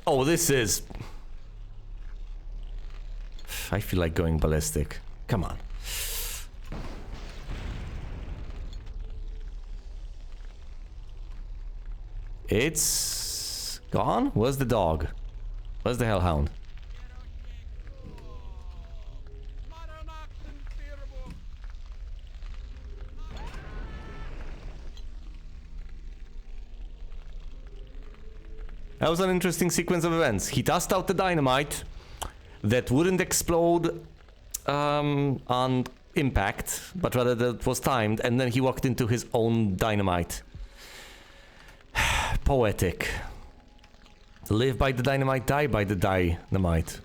Oh, this is... I feel like going ballistic. Come on. It's... gone? Where's the dog? Where's the hellhound? That was an interesting sequence of events. He tossed out the dynamite that wouldn't explode on impact, but rather that was timed, and then he walked into his own dynamite. Poetic. Live by the dynamite, die by the dynamite.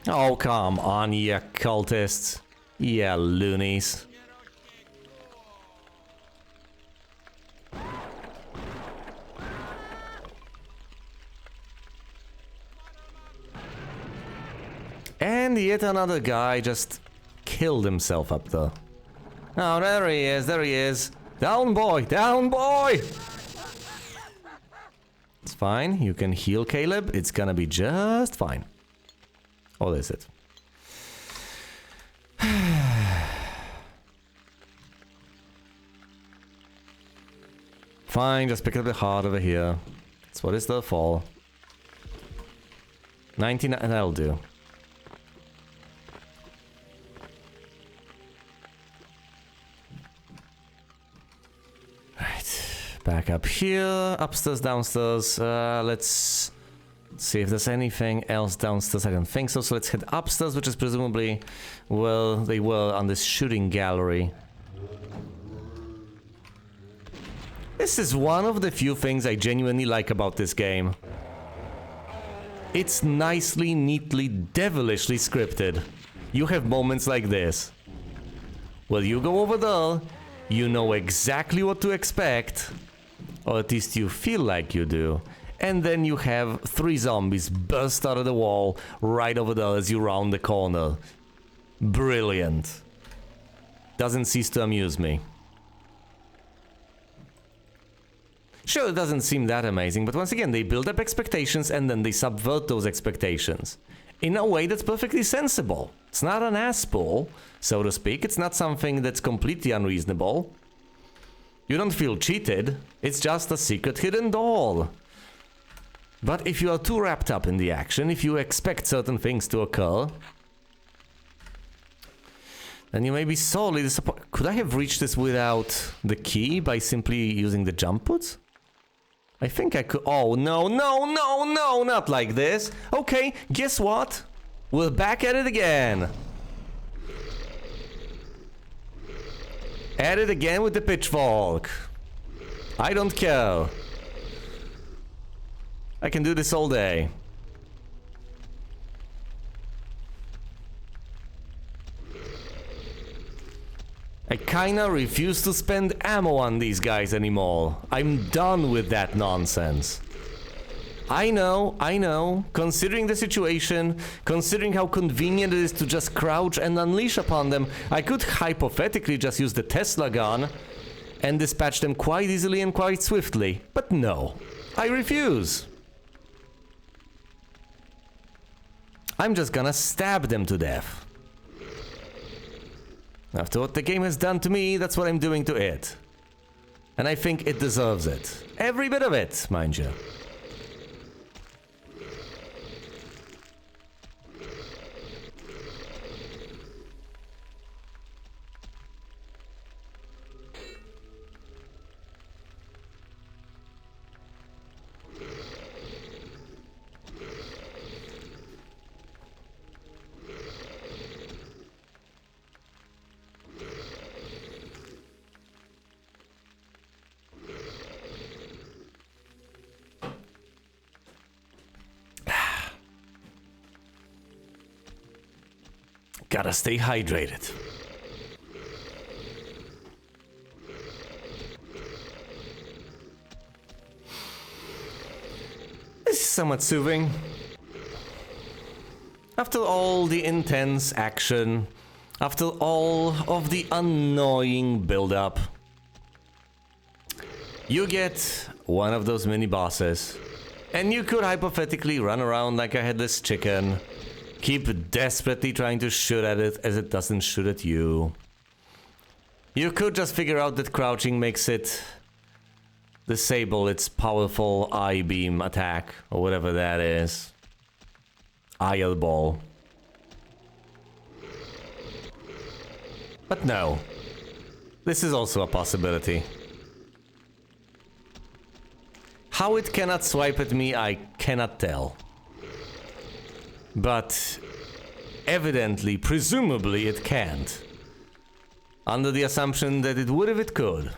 Oh, come on, you cultists. Yeah, loonies. And yet another guy just killed himself up there. Oh, there he is, there he is. Down, boy, down, boy! It's fine, you can heal Caleb. It's gonna be just fine. Or is it? Fine, just pick up the heart over here. That's what it's there for. 99, that'll do. Back up here, upstairs, downstairs. Let's see if there's anything else downstairs. I don't think so. So let's head upstairs, which is presumably where they were on this shooting gallery. This is one of the few things I genuinely like about this game. It's nicely, neatly, devilishly scripted. You have moments like this. Well, you go over there, you know exactly what to expect. Or at least you feel like you do. And then you have 3 zombies burst out of the wall right over there as you round the corner. Brilliant. Doesn't cease to amuse me. Sure, it doesn't seem that amazing, but once again, they build up expectations and then they subvert those expectations. In a way that's perfectly sensible. It's not an ass pull, so to speak. It's not something that's completely unreasonable. You don't feel cheated, it's just a secret hidden door. But if you are too wrapped up in the action, if you expect certain things to occur, then you may be sorely disappointed. Could I have reached this without the key by simply using the jump puts? I think I could. Oh, no, no, no, no, not like this. Okay, guess what? We're back at it again. At it again with the pitchfork. I don't care. I can do this all day. I kinda refuse to spend ammo on these guys anymore. I'm done with that nonsense. I know, considering the situation, considering how convenient it is to just crouch and unleash upon them, I could hypothetically just use the Tesla gun and dispatch them quite easily and quite swiftly. But no, I refuse. I'm just gonna stab them to death. After what the game has done to me, that's what I'm doing to it. And I think it deserves it. Every bit of it, mind you. Gotta stay hydrated. This is somewhat soothing. After all the intense action, after all of the annoying build-up, you get one of those mini-bosses, and you could hypothetically run around like a headless chicken, keep desperately trying to shoot at it as it doesn't shoot at you. You could just figure out that crouching makes it disable its powerful eye beam attack, or whatever that is. Eyeball. But no. This is also a possibility. How it cannot swipe at me, I cannot tell. But evidently, presumably, it can't. Under the assumption that it would if it could.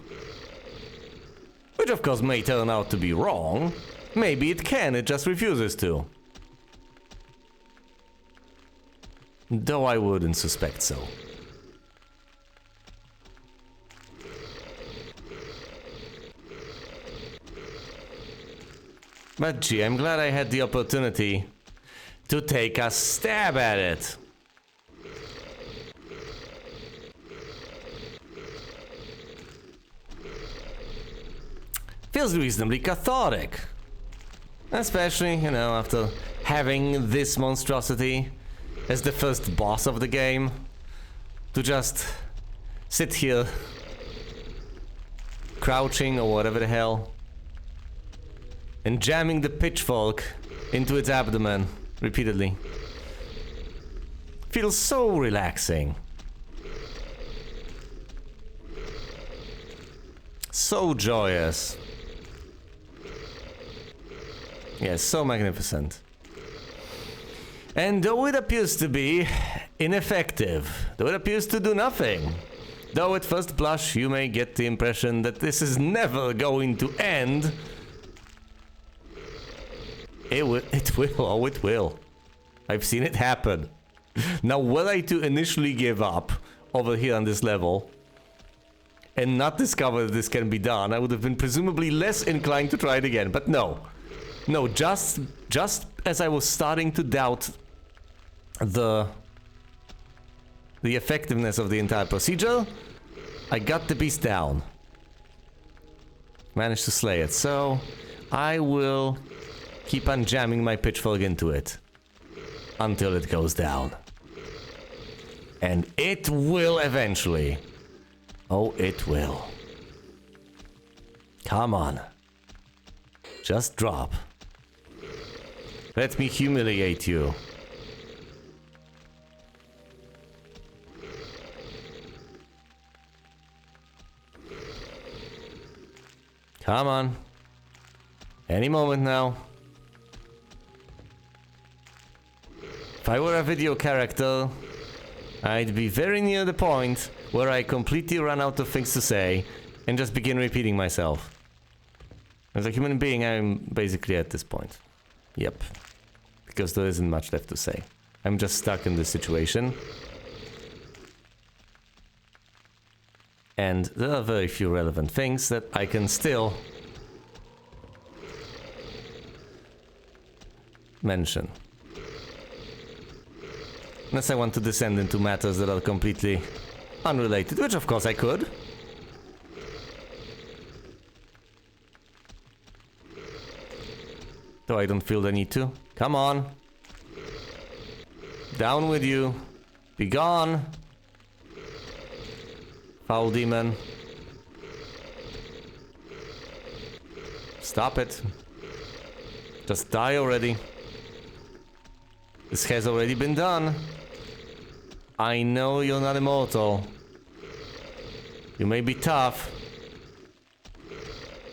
Which of course may turn out to be wrong. Maybe it can, it just refuses to. Though I wouldn't suspect so. But gee, I'm glad I had the opportunity to take a stab at it. Feels reasonably cathartic. Especially, you know, after having this monstrosity as the first boss of the game. To just sit here, crouching or whatever the hell, and jamming the pitchfork into its abdomen repeatedly. Feels so relaxing. So joyous. Yes, so magnificent. And though it appears to be ineffective, though it appears to do nothing, though at first blush you may get the impression that this is never going to end, it will. I've seen it happen. Now, were I to initially give up over here on this level and not discover that this can be done, I would have been presumably less inclined to try it again. But no. No, just as I was starting to doubt the effectiveness of the entire procedure, I got the beast down. Managed to slay it, so I will keep on jamming my pitchfork into it until it goes down. And it will eventually. Oh, it will. Come on. Just drop. Let me humiliate you. Come on. Any moment now. If I were a video character, I'd be very near the point where I completely run out of things to say and just begin repeating myself. As a human being, I'm basically at this point. Yep. Because there isn't much left to say. I'm just stuck in this situation. And there are very few relevant things that I can still mention. Unless I want to descend into matters that are completely unrelated, which of course I could. Though I don't feel the need to. Come on. Down with you. Be gone. Foul demon. Stop it. Just die already. This has already been done. I know you're not immortal. You may be tough.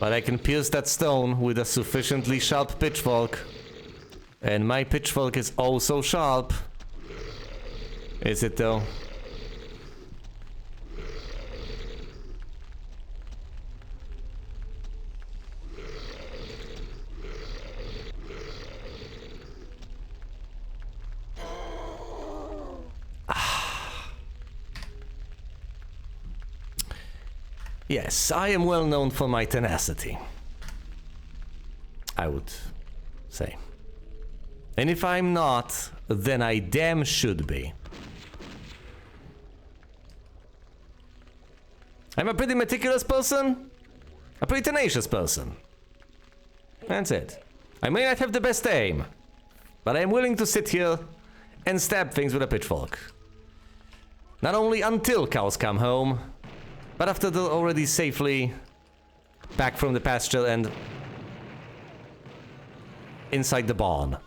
But I can pierce that stone with a sufficiently sharp pitchfork. And my pitchfork is oh so sharp. Is it though? Yes, I am well known for my tenacity. I would say. And if I'm not, then I damn should be. I'm a pretty meticulous person. A pretty tenacious person. That's it. I may not have the best aim, but I am willing to sit here and stab things with a pitchfork. Not only until cows come home, but after they're already safely back from the pasture and inside the barn.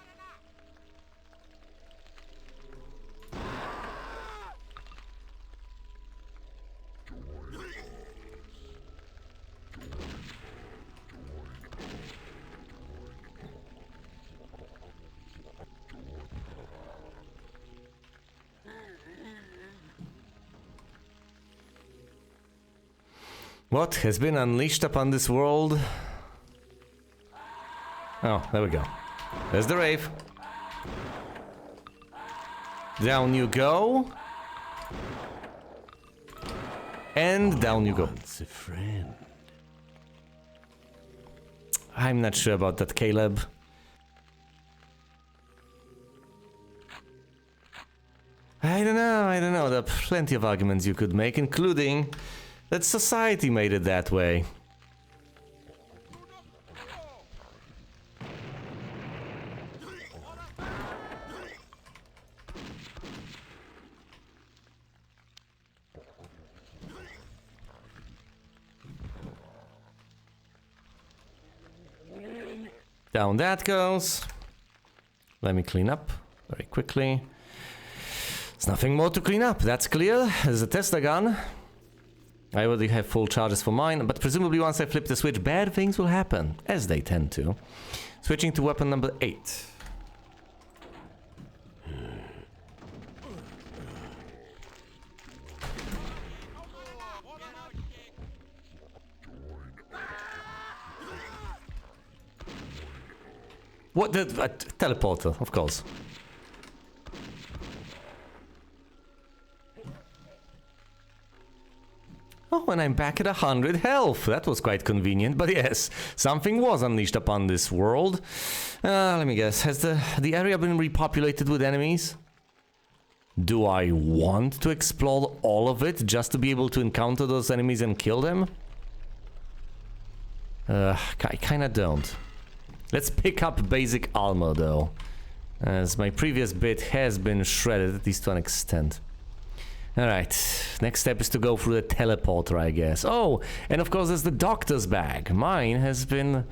What has been unleashed upon this world? Oh, there we go. There's the rave. Down you go. And down you go. Once a friend. I'm not sure about that, Caleb. I don't know. There are plenty of arguments you could make, including that society made it that way. Down that goes. Let me clean up very quickly. There's nothing more to clean up, that's clear. There's a Tesla gun. I already have full charges for mine, but presumably once I flip the switch, bad things will happen, as they tend to. Switching to weapon number 8. What the teleporter, of course. Oh, and I'm back at 100 health. That was quite convenient, but yes, something was unleashed upon this world. Let me guess, has the area been repopulated with enemies? Do I want to explore all of it just to be able to encounter those enemies and kill them? I kinda don't. Let's pick up basic armor though, as my previous bit has been shredded, at least to an extent. Alright, next step is to go through the teleporter, I guess. Oh, and of course there's the doctor's bag. Mine has been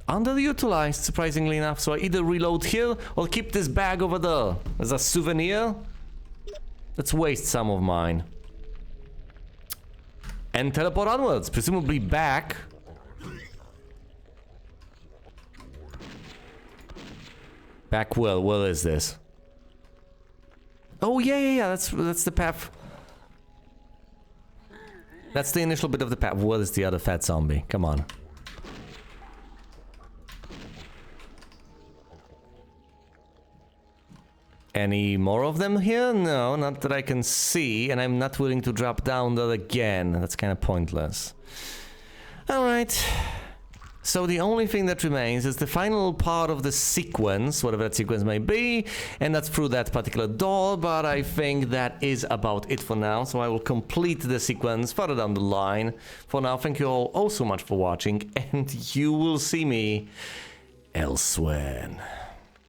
underutilized, surprisingly enough, so I either reload here or keep this bag over there as a souvenir. Let's waste some of mine. And teleport onwards, presumably back. Back where is this? Oh yeah, that's the path. That's the initial bit of the path. What is the other fat zombie? Come on. Any more of them here? No, not that I can see, and I'm not willing to drop down there again. That's kind of pointless. Alright. So the only thing that remains is the final part of the sequence, whatever that sequence may be, and that's through that particular door, but I think that is about it for now, so I will complete the sequence further down the line. For now, thank you all so much for watching, and you will see me elsewhere.